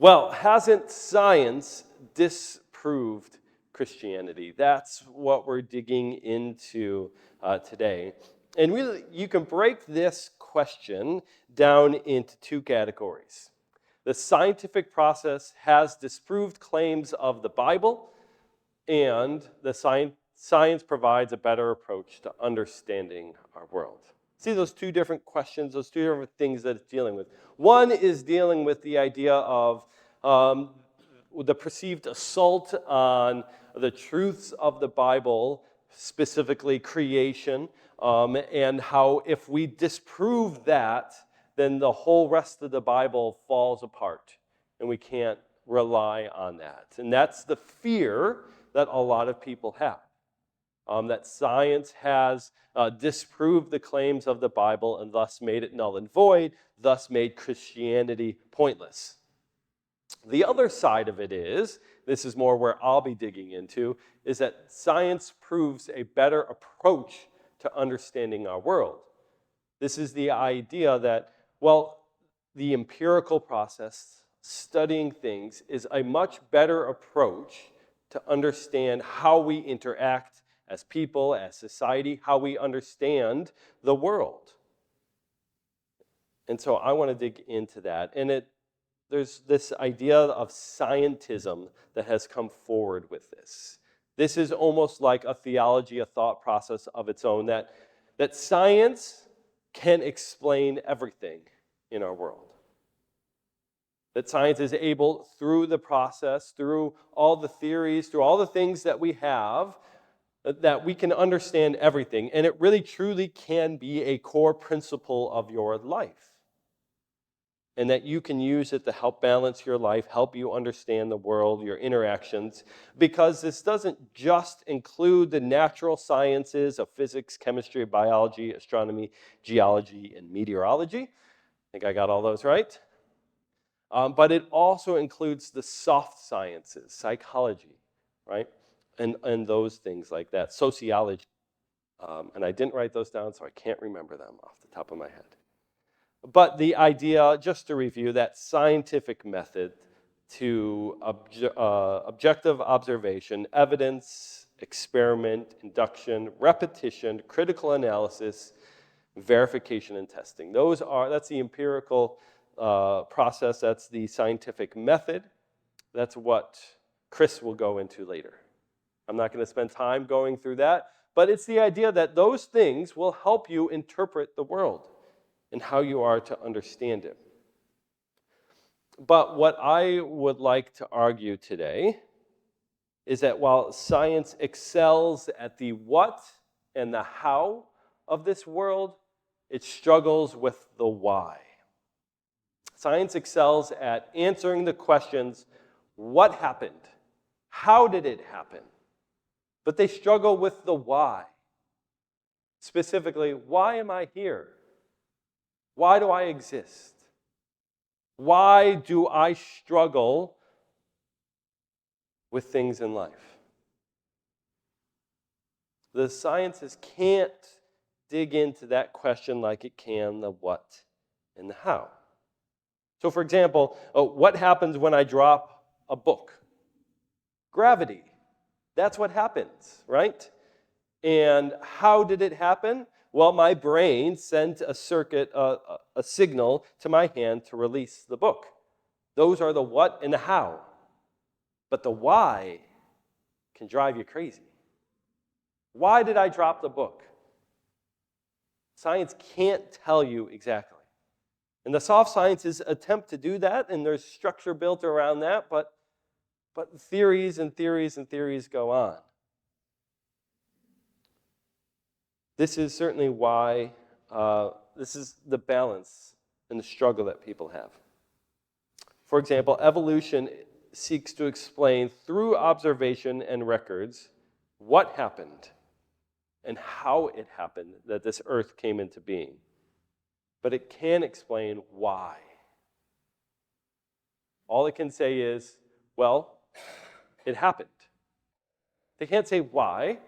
Well, hasn't science disproved Christianity? That's what we're digging into today. And really, you can break this question down into two categories. The scientific process has disproved claims of the Bible, and the science provides a better approach to understanding our world. See those two different questions, those two different things that it's dealing with. One is dealing with the idea of the perceived assault on the truths of the Bible, specifically creation, and how if we disprove that, then the whole rest of the Bible falls apart, and we can't rely on that. And that's the fear that a lot of people have. That science has disproved the claims of the Bible and thus made it null and void, thus made Christianity pointless. The other side of it is, this is more where I'll be digging into, is that science proves a better approach to understanding our world. This is the idea that, well, the empirical process, studying things, is a much better approach to understand how we interact as people, as society, how we understand the world. And so I want to dig into that. And there's this idea of scientism that has come forward with this. This is almost like a theology, a thought process of its own, that science can explain everything in our world. That science is able, through the process, through all the theories, through all the things that we have, that we can understand everything. And it really truly can be a core principle of your life. And that you can use it to help balance your life, help you understand the world, your interactions, because this doesn't just include the natural sciences of physics, chemistry, biology, astronomy, geology, and meteorology. I think I got all those right. But it also includes the soft sciences, psychology, right? And those things like that, sociology. And I didn't write those down, so I can't remember them off the top of my head. But the idea, just to review, that scientific method to objective observation, evidence, experiment, induction, repetition, critical analysis, verification, and testing. That's the empirical process. That's the scientific method. That's what Chris will go into later. I'm not going to spend time going through that, but it's the idea that those things will help you interpret the world and how you are to understand it. But what I would like to argue today is that while science excels at the what and the how of this world, it struggles with the why. Science excels at answering the questions, what happened? How did it happen? But they struggle with the why. Specifically, why am I here? Why do I exist? Why do I struggle with things in life? The sciences can't dig into that question like it can the what and the how. So for example, what happens when I drop a book? Gravity. That's what happens, right? And how did it happen? Well, my brain sent a signal to my hand to release the book. Those are the what and the how. But the why can drive you crazy. Why did I drop the book? Science can't tell you exactly. And the soft sciences attempt to do that, and there's structure built around that, but theories and theories and theories go on. This is certainly why, this is the balance and the struggle that people have. For example, evolution seeks to explain through observation and records what happened and how it happened that this earth came into being. But it can't explain why. All it can say is, well, it happened. They can't say why.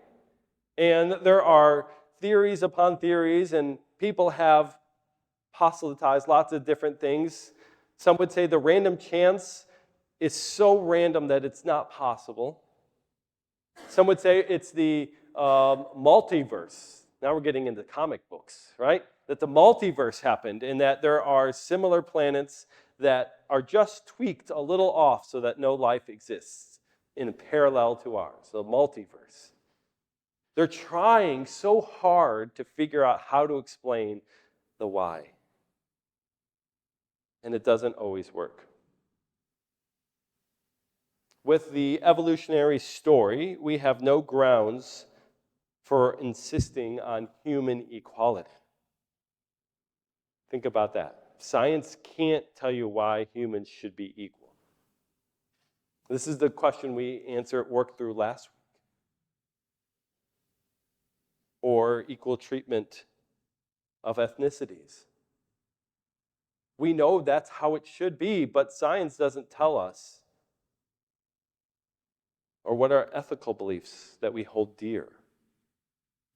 And there are theories upon theories, and people have proselytized lots of different things. Some would say the random chance is so random that it's not possible. Some would say it's the multiverse. Now we're getting into comic books, right? That the multiverse happened and that there are similar planets that are just tweaked a little off so that no life exists in parallel to ours, the multiverse. They're trying so hard to figure out how to explain the why. And it doesn't always work. With the evolutionary story, we have no grounds for insisting on human equality. Think about that. Science can't tell you why humans should be equal. This is the question we worked through last week. Or equal treatment of ethnicities. We know that's how it should be, but science doesn't tell us. Or what are ethical beliefs that we hold dear?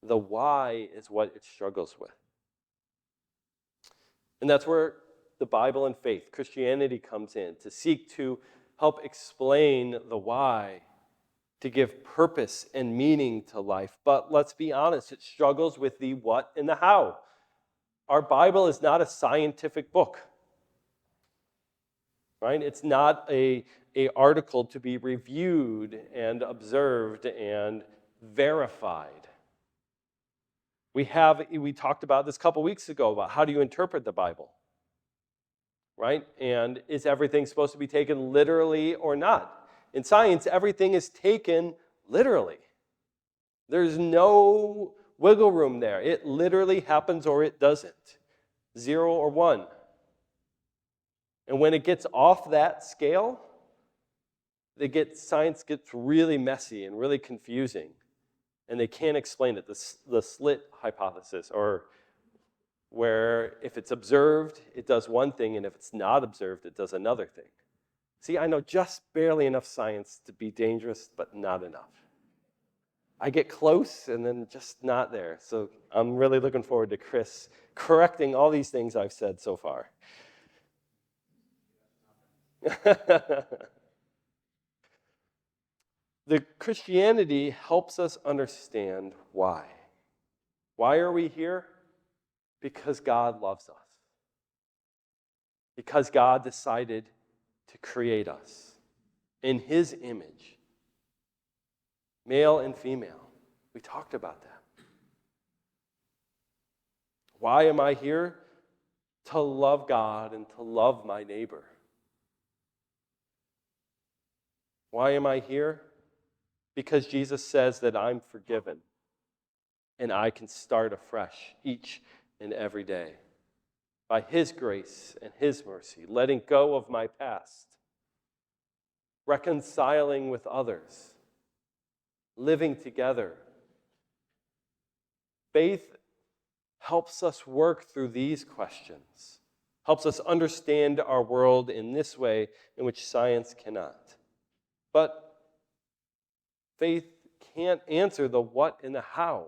The why is what it struggles with. And that's where the Bible and faith, Christianity, comes in to seek to help explain the why, to give purpose and meaning to life. But let's be honest, it struggles with the what and the how. Our Bible is not a scientific book, right? It's not a article to be reviewed and observed and verified. We talked about this a couple weeks ago about how do you interpret the Bible, right? And is everything supposed to be taken literally or not? In science, everything is taken literally. There's no wiggle room there. It literally happens or it doesn't. 0 or 1. And when it gets off that scale, science gets really messy and really confusing. And they can't explain it. The slit hypothesis, or where if it's observed, it does one thing, and if it's not observed, it does another thing. See, I know just barely enough science to be dangerous, but not enough. I get close and then just not there. So I'm really looking forward to Chris correcting all these things I've said so far. The Christianity helps us understand why. Why are we here? Because God loves us. Because God decided to create us in His image, male and female. We talked about that. Why am I here? To love God and to love my neighbor. Why am I here? Because Jesus says that I'm forgiven and I can start afresh each and every day by His grace and His mercy, letting go of my past, reconciling with others, living together. Faith helps us work through these questions, helps us understand our world in this way in which science cannot. But faith can't answer the what and the how.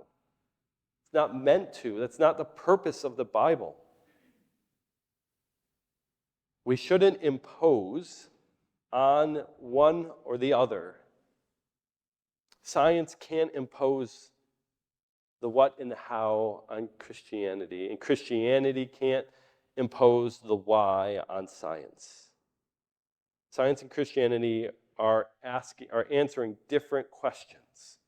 It's not meant to. That's not the purpose of the Bible. We shouldn't impose on one or the other. Science can't impose the what and the how on Christianity, and Christianity can't impose the why on science. Science and Christianity are answering different questions.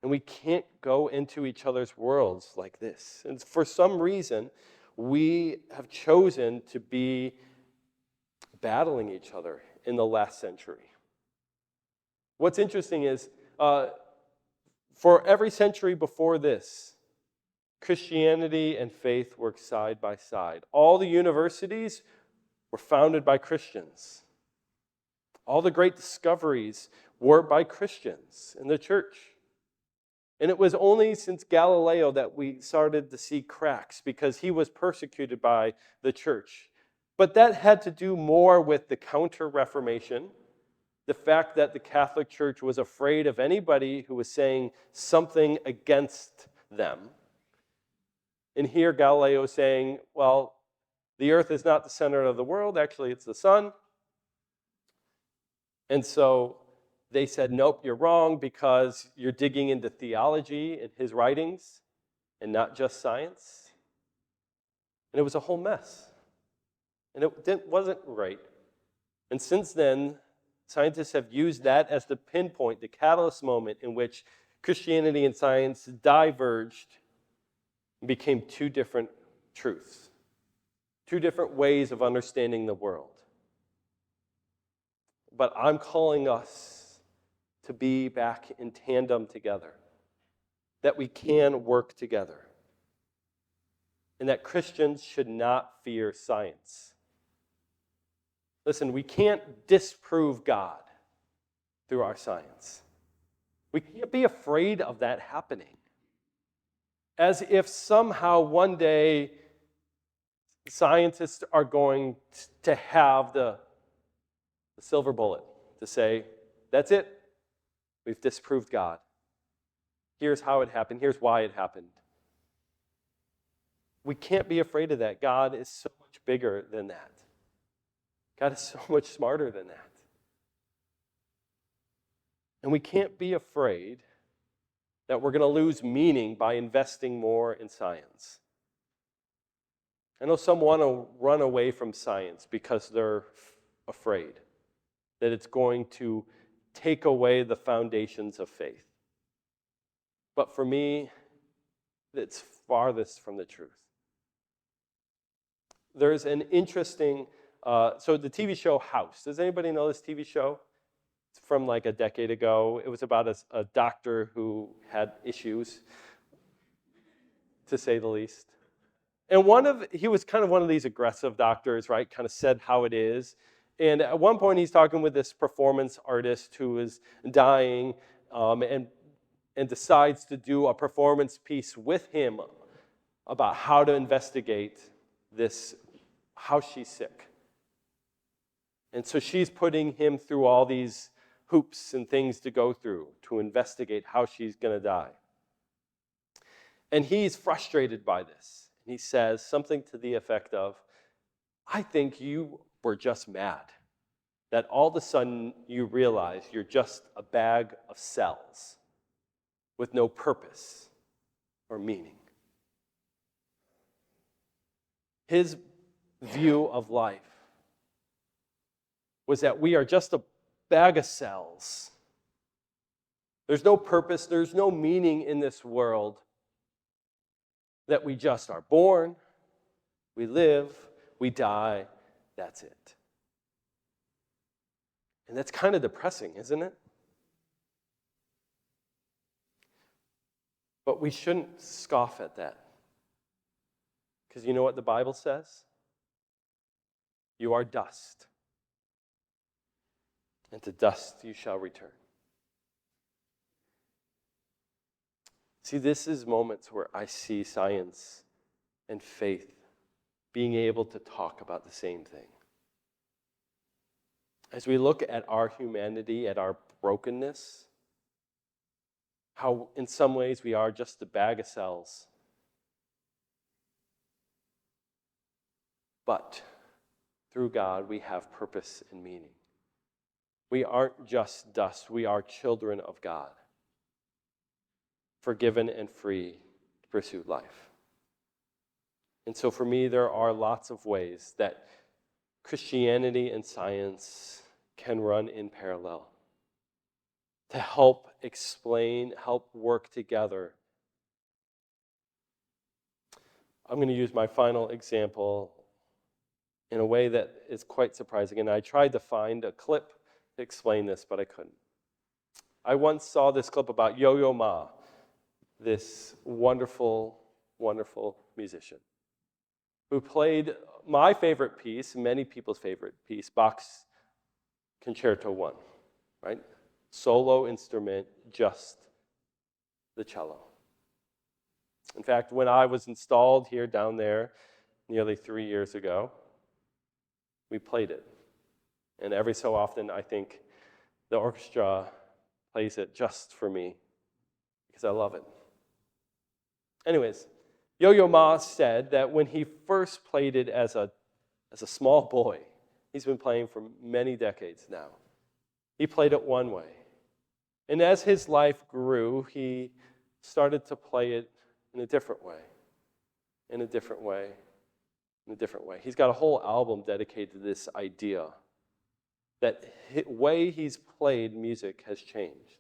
And we can't go into each other's worlds like this. And for some reason, we have chosen to be battling each other in the last century. What's interesting is, for every century before this, Christianity and faith worked side by side. All the universities were founded by Christians. All the great discoveries were by Christians in the church. And it was only since Galileo that we started to see cracks because he was persecuted by the church. But that had to do more with the Counter-Reformation, the fact that the Catholic Church was afraid of anybody who was saying something against them. And here Galileo is saying, well, the earth is not the center of the world. Actually, it's the sun. And so they said, nope, you're wrong because you're digging into theology in his writings and not just science. And it was a whole mess. And wasn't right. And since then, scientists have used that as the pinpoint, the catalyst moment in which Christianity and science diverged and became two different truths, two different ways of understanding the world. But I'm calling us to be back in tandem together, that we can work together, and that Christians should not fear science. Listen, we can't disprove God through our science. We can't be afraid of that happening. As if somehow one day scientists are going to have the silver bullet to say, that's it, we've disproved God. Here's how it happened, here's why it happened. We can't be afraid of that. God is so much bigger than that. God is so much smarter than that. And we can't be afraid that we're going to lose meaning by investing more in science. I know some want to run away from science because they're afraid that it's going to take away the foundations of faith. But for me, it's farthest from the truth. There's an interesting, so the TV show House. Does anybody know this TV show? It's from like a decade ago. It was about a doctor who had issues, to say the least. And he was kind of one of these aggressive doctors, right? Kind of said how it is. And at one point, he's talking with this performance artist who is dying, and decides to do a performance piece with him about how to investigate how she's sick. And so she's putting him through all these hoops and things to go through to investigate how she's going to die. And he's frustrated by this. He says something to the effect of, I think you were just mad that all of a sudden you realize you're just a bag of cells with no purpose or meaning. His view of life was that we are just a bag of cells. There's no purpose, there's no meaning in this world, that we just are born, we live, we die, that's it. And that's kind of depressing, isn't it? But we shouldn't scoff at that. Because you know what the Bible says? You are dust, and to dust you shall return. See, this is moments where I see science and faith being able to talk about the same thing. As we look at our humanity, at our brokenness, how in some ways we are just a bag of cells. But through God, we have purpose and meaning. We aren't just dust, we are children of God, forgiven and free to pursue life. And so for me, there are lots of ways that Christianity and science can run in parallel to help explain, help work together. I'm going to use my final example in a way that is quite surprising. And I tried to find a clip to explain this, but I couldn't. I once saw this clip about Yo-Yo Ma, this wonderful, wonderful musician who played my favorite piece, many people's favorite piece, Bach's Concerto 1, right? Solo instrument, just the cello. In fact, when I was installed here down there nearly 3 years ago, we played it. And every so often, I think the orchestra plays it just for me because I love it. Anyways, Yo-Yo Ma said that when he first played it as a small boy, he's been playing for many decades now, He played it one way. And as his life grew, he started to play it in a different way, in a different way, in a different way. He's got a whole album dedicated to this idea that the way he's played music has changed.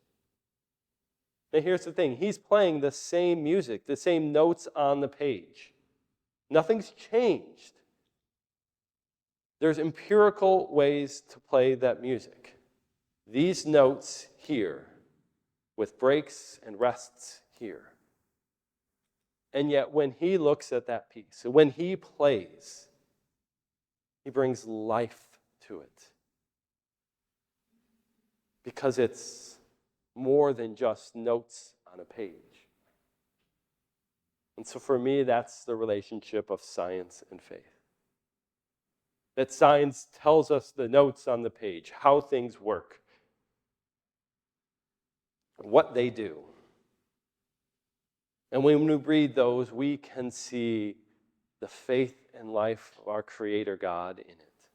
Now here's the thing. He's playing the same music, the same notes on the page. Nothing's changed. There's empirical ways to play that music. These notes here, with breaks and rests here. And yet when he looks at that piece, when he plays, he brings life to it. Because it's more than just notes on a page. And so for me, that's the relationship of science and faith. That science tells us the notes on the page, how things work, what they do. And when we read those, we can see the faith and life of our Creator God in it.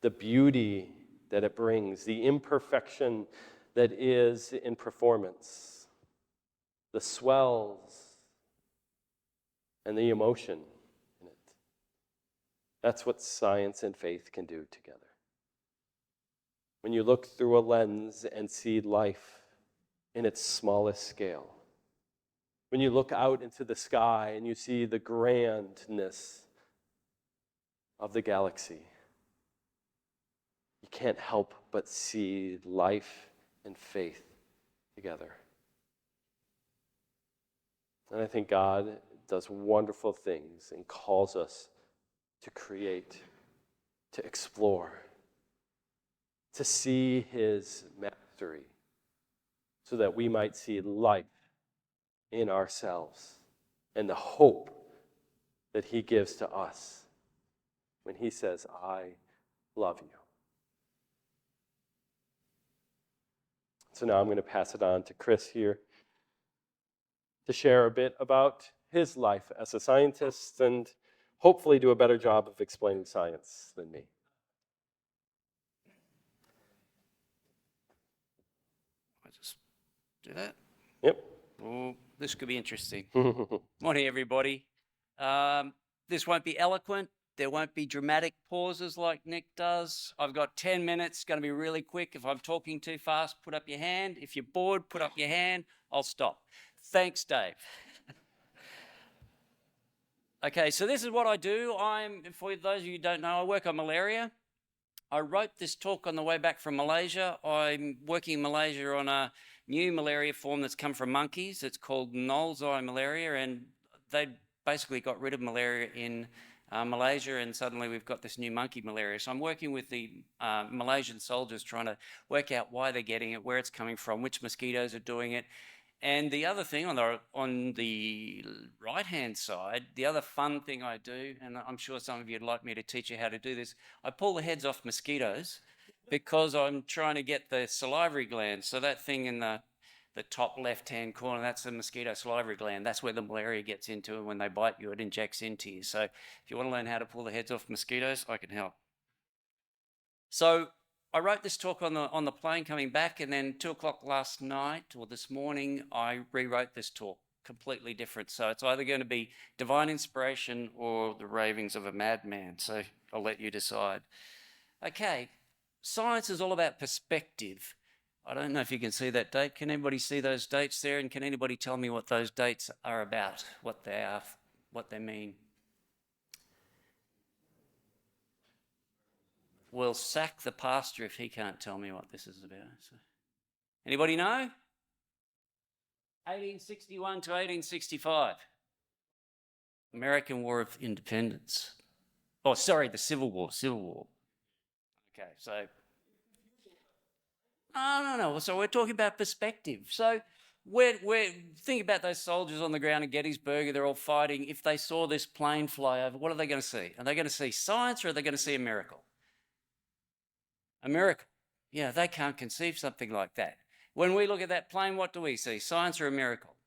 The beauty that it brings, the imperfection that is in performance, the swells, and the emotion in it. That's what science and faith can do together. When you look through a lens and see life in its smallest scale, when you look out into the sky and you see the grandness of the galaxy, you can't help but see life and faith together. And I think God does wonderful things and calls us to create, to explore, to see his mastery, so that we might see life in ourselves and the hope that he gives to us when he says, I love you. So now I'm going to pass it on to Chris here to share a bit about his life as a scientist and hopefully do a better job of explaining science than me. I just do that. Yep. Oh, this could be interesting. Morning, everybody. This won't be eloquent. There won't be dramatic pauses like Nick does. I've got 10 minutes. It's going to be really quick. If I'm talking too fast, put up your hand. If you're bored, put up your hand. I'll stop. Thanks, Dave. Okay, so this is what I do. For those of you who don't know, I work on malaria. I wrote this talk on the way back from Malaysia. I'm working in Malaysia on a new malaria form that's come from monkeys. It's called Knowles eye malaria, and they basically got rid of malaria in Malaysia, and suddenly we've got this new monkey malaria. So I'm working with the Malaysian soldiers trying to work out why they're getting it, where it's coming from, which mosquitoes are doing it. And the other thing on the right-hand side, the other fun thing I do, and I'm sure some of you would like me to teach you how to do this, I pull the heads off mosquitoes because I'm trying to get the salivary glands. So that thing in the top left-hand corner, that's the mosquito salivary gland. That's where the malaria gets into, and when they bite you, it injects into you. So if you want to learn how to pull the heads off mosquitoes, I can help. So I wrote this talk on the plane coming back, and then 2 o'clock last night or this morning, I rewrote this talk, completely different. So it's either going to be divine inspiration or the ravings of a madman. So I'll let you decide. Okay, science is all about perspective. I don't know if you can see that date. Can anybody see those dates there? And can anybody tell me what those dates are about, what they are, what they mean? We'll sack the pastor if he can't tell me what this is about. So, anybody know? 1861 to 1865. American War of Independence. Oh, sorry, the Civil War. Okay, so... No. So we're talking about perspective. So we're think about those soldiers on the ground at Gettysburg. They're all fighting. If they saw this plane fly over, what are they going to see? Are they going to see science, or are they going to see a miracle? A miracle. Yeah, they can't conceive something like that. When we look at that plane, what do we see? Science or a miracle?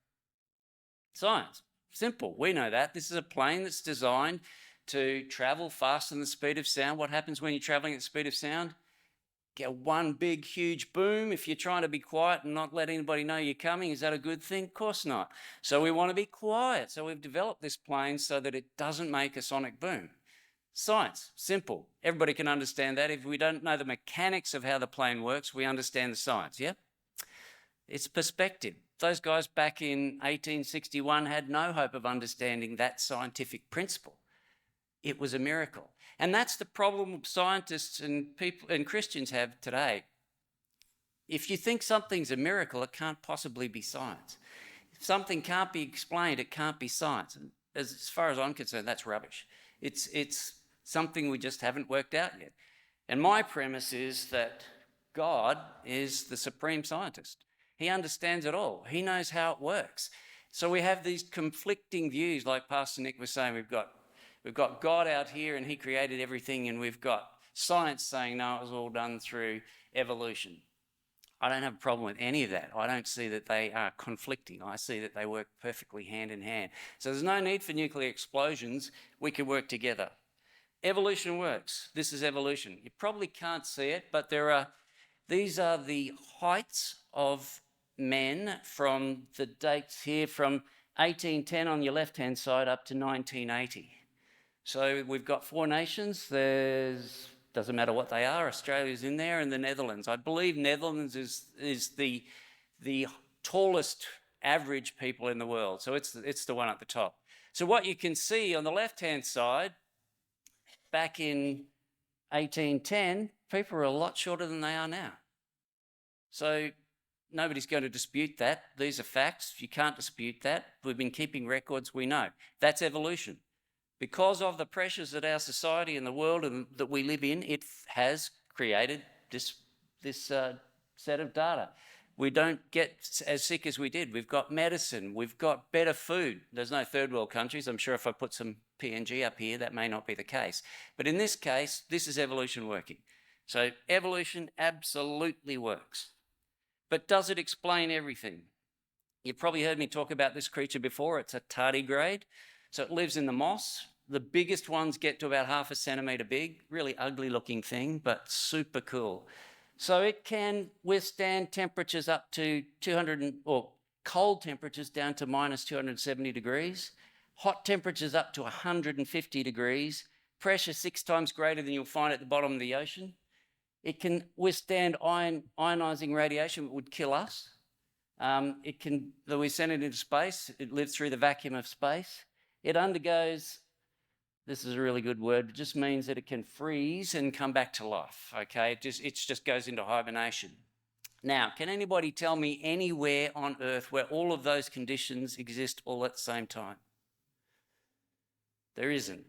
Science. Simple. We know that. This is a plane that's designed to travel faster than the speed of sound. What happens when you're traveling at the speed of sound? get one big, huge boom if you're trying to be quiet and not let anybody know you're coming. Is that a good thing? Of course not. So we want to be quiet. So we've developed this plane so that it doesn't make a sonic boom. Science, simple. Everybody can understand that. If we don't know the mechanics of how the plane works, we understand the science, yeah? It's perspective. Those guys back in 1861 had no hope of understanding that scientific principle. It was a miracle. And that's the problem scientists and people and Christians have today. If you think something's a miracle, it can't possibly be science. If something can't be explained, it can't be science. As far as I'm concerned, that's rubbish. It's something we just haven't worked out yet. And my premise is that God is the supreme scientist. He understands it all. He knows how it works. So we have these conflicting views, like Pastor Nick was saying. We've got God out here and he created everything, and we've got science saying, no, it was all done through evolution. I don't have a problem with any of that. I don't see that they are conflicting. I see that they work perfectly hand in hand. So there's no need for nuclear explosions. We can work together. Evolution works. This is evolution. You probably can't see it, but these are the heights of men from the dates here from 1810 on your left-hand side up to 1980. So we've got 4 nations. Doesn't matter what they are. Australia's in there, and the Netherlands. I believe Netherlands is the tallest average people in the world. So it's the one at the top. So what you can see on the left-hand side, back in 1810, people were a lot shorter than they are now. So nobody's going to dispute that. These are facts. You can't dispute that. We've been keeping records. We know. That's evolution. Because of the pressures that our society and the world and that we live in, it has created this set of data. We don't get as sick as we did. We've got medicine. We've got better food. There's no third world countries. I'm sure if I put some PNG up here, that may not be the case. But in this case, this is evolution working. So evolution absolutely works. But does it explain everything? You've probably heard me talk about this creature before. It's a tardigrade. So it lives in the moss. The biggest ones get to about 0.5 centimetre big. Really ugly looking thing, but super cool. So it can withstand temperatures up to cold temperatures down to minus 270 degrees, hot temperatures up to 150 degrees, pressure 6 times greater than you'll find at the bottom of the ocean. It can withstand ionizing radiation, that would kill us. We send it into space. It lives through the vacuum of space. It undergoes, this is a really good word, it just means that it can freeze and come back to life, okay? It just goes into hibernation. Now, can anybody tell me anywhere on Earth where all of those conditions exist all at the same time? There isn't.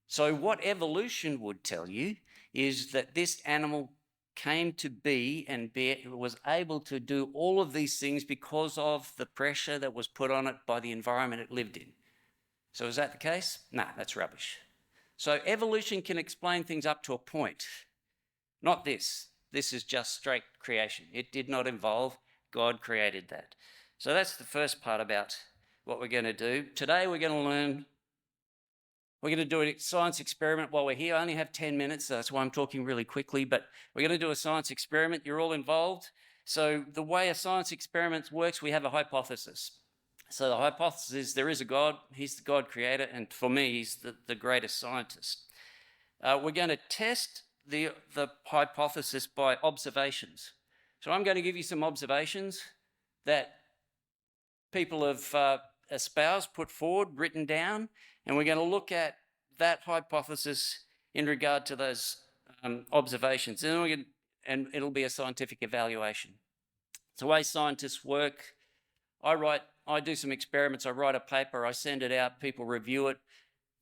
So what evolution would tell you is that this animal came to be and was able to do all of these things because of the pressure that was put on it by the environment it lived in. So is that the case? No, that's rubbish. So evolution can explain things up to a point. Not this. This is just straight creation. It did not evolve. God created that. So that's the first part about what we're going to do. Today we're going to do a science experiment while we're here. I only have 10 minutes, so that's why I'm talking really quickly, but we're going to do a science experiment. You're all involved. So the way a science experiment works, we have a hypothesis. So the hypothesis is there is a God. He's the God creator, and for me, he's the greatest scientist. We're going to test the hypothesis by observations. So I'm going to give you some observations that people have espoused, put forward, written down, and we're going to look at that hypothesis in regard to those observations. And it'll be a scientific evaluation. It's the way scientists work. I do some experiments, I write a paper, I send it out, people review it.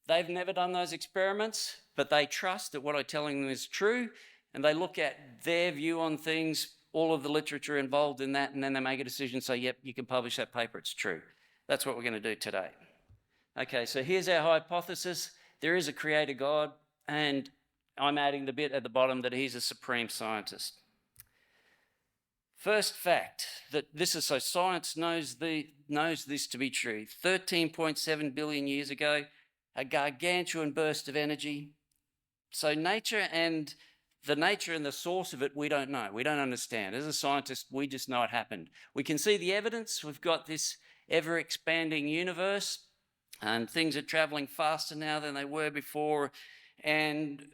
They've never done those experiments, but they trust that what I'm telling them is true, and they look at their view on things, all of the literature involved in that, and then they make a decision, say, yep, you can publish that paper, it's true. That's what we're going to do today. Okay, so here's our hypothesis. There is a creator God, and I'm adding the bit at the bottom that he's a supreme scientist. First fact, that science knows this to be true. 13.7 billion years ago, a gargantuan burst of energy. So nature and the nature and the source of it, we don't know. We don't understand. As a scientist, we just know it happened. We can see the evidence. We've got this ever-expanding universe, and things are traveling faster now than they were before. And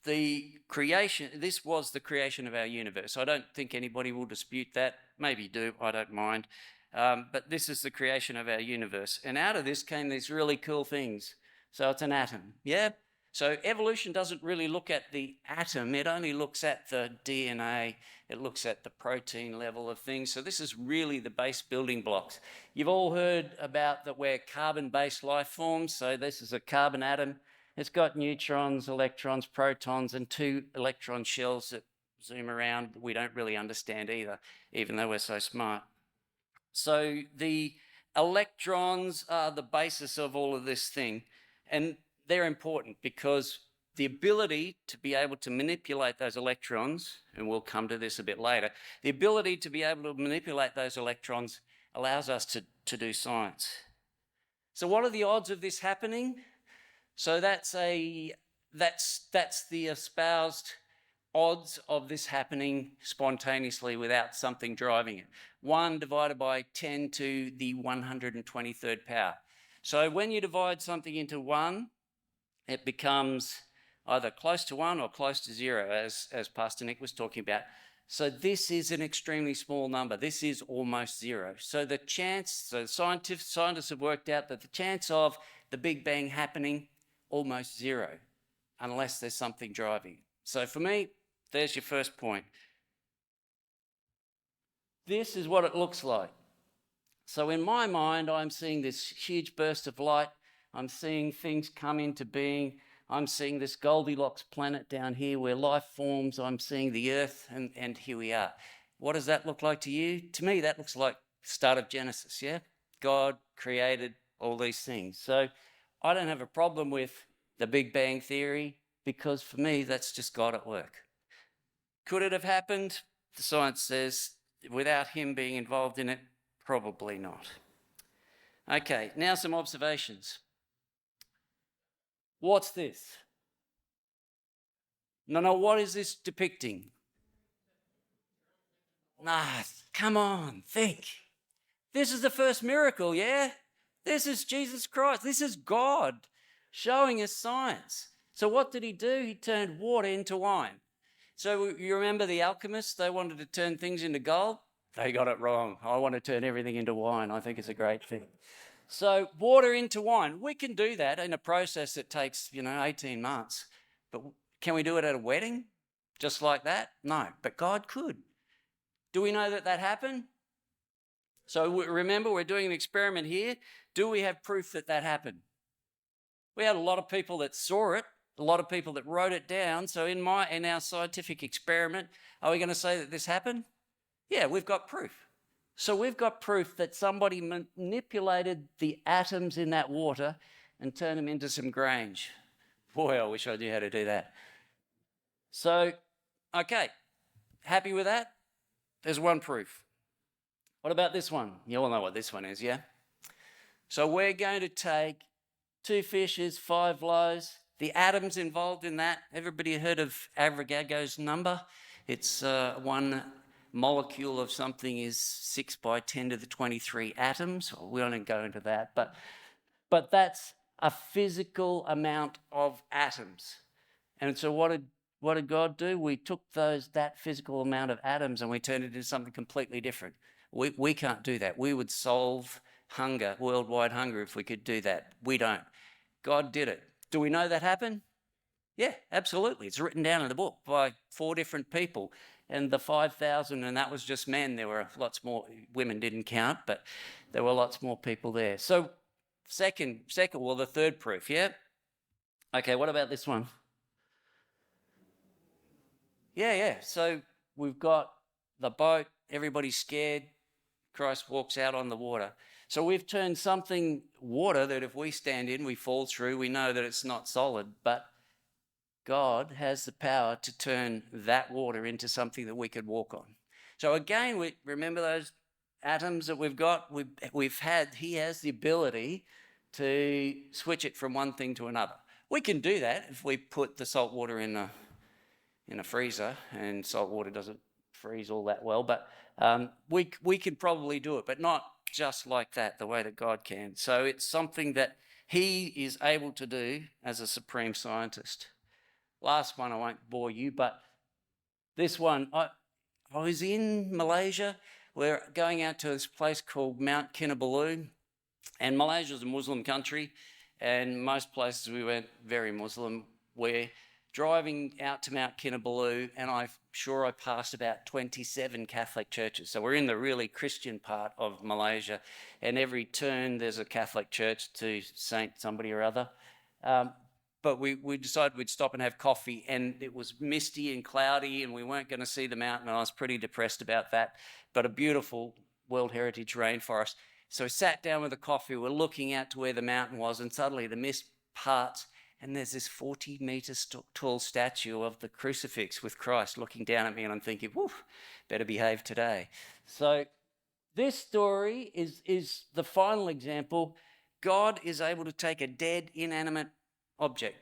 this was the creation of our universe. I don't think anybody will dispute that. Maybe do, I don't mind. But this is the creation of our universe. And out of this came these really cool things. So it's an atom, yeah? So evolution doesn't really look at the atom. It only looks at the DNA. It looks at the protein level of things. So this is really the base building blocks. You've all heard about that we're carbon-based life forms. So this is a carbon atom. It's got neutrons, electrons, protons, and 2 electron shells that zoom around. We don't really understand either, even though we're so smart. So the electrons are the basis of all of this thing. And they're important because the ability to be able to manipulate those electrons, and we'll come to this a bit later, the ability to be able to manipulate those electrons allows us to do science. So what are the odds of this happening? So that's the espoused odds of this happening spontaneously without something driving it. 1 divided by 10 to the 123rd power. So when you divide something into 1, it becomes either close to 1 or close to 0, as Pastor Nick was talking about. So this is an extremely small number. This is almost 0. So scientists have worked out that the chance of the Big Bang happening, almost 0, unless there's something driving. So for me, there's your first point. This is what it looks like. So in my mind, I'm seeing this huge burst of light. I'm seeing things come into being. I'm seeing this Goldilocks planet down here where life forms. I'm seeing the Earth, and here we are. What does that look like to you? To me, that looks like the start of Genesis, yeah? God created all these things. So I don't have a problem with the Big Bang Theory because for me, that's just God at work. Could it have happened? The science says without him being involved in it, probably not. Okay, now some observations. What's this? No, what is this depicting? Nah, come on, think. This is the first miracle, yeah? This is Jesus Christ. This is God showing us science. So what did he do? He turned water into wine. So you remember the alchemists? They wanted to turn things into gold. They got it wrong. I want to turn everything into wine. I think it's a great thing. So water into wine. We can do that in a process that takes, 18 months. But can we do it at a wedding? Just like that? No, but God could. Do we know that happened? So remember, we're doing an experiment here. Do we have proof that happened? We had a lot of people that saw it, a lot of people that wrote it down. So in our scientific experiment, are we going to say that this happened? Yeah, we've got proof. So we've got proof that somebody manipulated the atoms in that water and turned them into some Grange. Boy, I wish I knew how to do that. So, okay, happy with that? There's one proof. What about this one? You all know what this one is, yeah? So we're going to take 2 fishes, 5 loaves, the atoms involved in that. Everybody heard of Avogadro's number? It's 1 molecule of something is 6 by 10 to the 23 atoms. We won't go into that, but that's a physical amount of atoms. And so what did God do? We took that physical amount of atoms and we turned it into something completely different. We can't do that. We would solve hunger, worldwide hunger, if we could do that. We don't. God did it. Do we know that happened? Yeah, absolutely. It's written down in the book by 4 different people. And the 5,000, and that was just men. There were lots more. Women didn't count, but there were lots more people there. So the third proof, yeah? Okay, what about this one? Yeah. So we've got the boat. Everybody's scared. Christ walks out on the water. So we've turned water that if we stand in, we fall through. We know that it's not solid, but God has the power to turn that water into something that we could walk on. So again, we remember those atoms that we've got. He has the ability to switch it from one thing to another. We can do that if we put the salt water in in a freezer, and salt water doesn't freeze all that well. But we could probably do it, but not just like that, the way that God can. So it's something that he is able to do as a supreme scientist. Last one, I won't bore you, but this one, I was in Malaysia. We're going out to this place called Mount Kinabalu, and Malaysia is a Muslim country, and most places we went very Muslim. We're driving out to Mount Kinabalu, and I'm sure I passed about 27 Catholic churches. So we're in the really Christian part of Malaysia, and every turn there's a Catholic church to Saint somebody or other. But we decided we'd stop and have coffee, and it was misty and cloudy, and we weren't going to see the mountain, and I was pretty depressed about that. But a beautiful World Heritage rainforest. So we sat down with the coffee, we're looking out to where the mountain was, and suddenly the mist parts, and there's this 40 meters tall statue of the crucifix with Christ looking down at me, and I'm thinking, woof, better behave today. So this story is the final example. God is able to take a dead, inanimate object.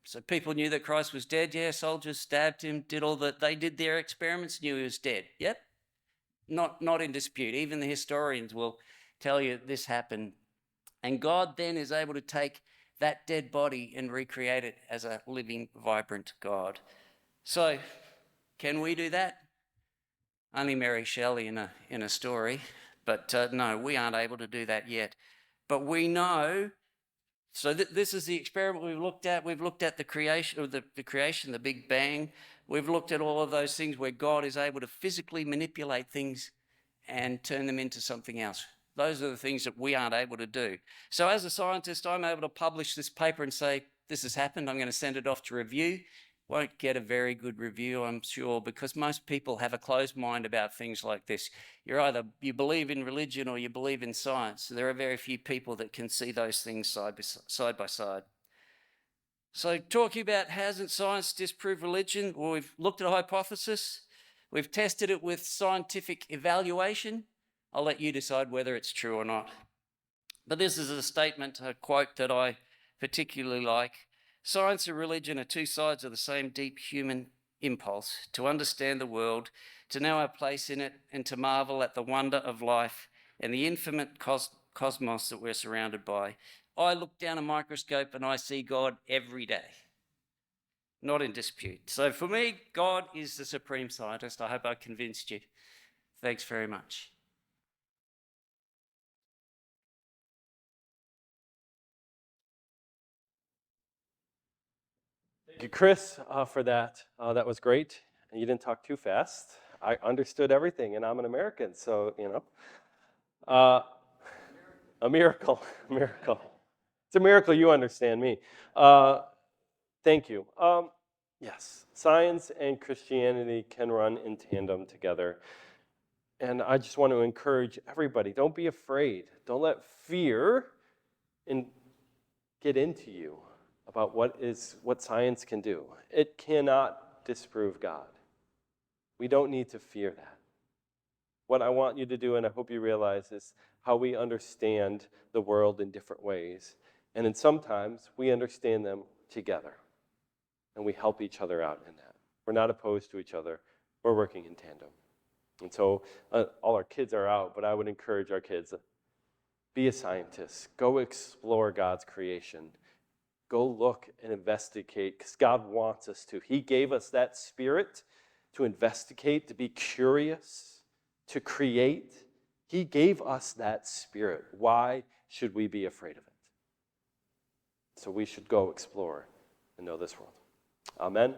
So people knew that Christ was dead. Yeah, soldiers stabbed him, they did their experiments, knew he was dead. Yep, not in dispute. Even the historians will tell you this happened. And God then is able to take that dead body and recreate it as a living, vibrant God. So, can we do that? Only Mary Shelley in a story, but no, we aren't able to do that yet. But we know. So this is the experiment we've looked at. We've looked at the creation, the Big Bang. We've looked at all of those things where God is able to physically manipulate things and turn them into something else. Those are the things that we aren't able to do. So as a scientist, I'm able to publish this paper and say, this has happened, I'm going to send it off to review. Won't get a very good review, I'm sure, because most people have a closed mind about things like this. You believe in religion or you believe in science. There are very few people that can see those things side by side. So talking about hasn't science disproved religion? Well, we've looked at a hypothesis. We've tested it with scientific evaluation. I'll let you decide whether it's true or not. But this is a quote that I particularly like. Science and religion are two sides of the same deep human impulse to understand the world, to know our place in it, and to marvel at the wonder of life and the infinite cosmos that we're surrounded by. I look down a microscope and I see God every day. Not in dispute. So for me, God is the supreme scientist. I hope I convinced you. Thanks very much. Thank you, Chris, for that. That was great. And you didn't talk too fast. I understood everything, and I'm an American, so, a miracle, a miracle. It's a miracle you understand me. Thank you. Yes, science and Christianity can run in tandem together. And I just want to encourage everybody, don't be afraid. Don't let fear get into you about what science can do. It cannot disprove God. We don't need to fear that. What I want you to do, and I hope you realize, is how we understand the world in different ways. And then sometimes we understand them together. And we help each other out in that. We're not opposed to each other. We're working in tandem. And so all our kids are out, but I would encourage our kids, be a scientist. Go explore God's creation. Go look and investigate, because God wants us to. He gave us that spirit to investigate, to be curious, to create. He gave us that spirit. Why should we be afraid of it? So we should go explore and know this world. Amen.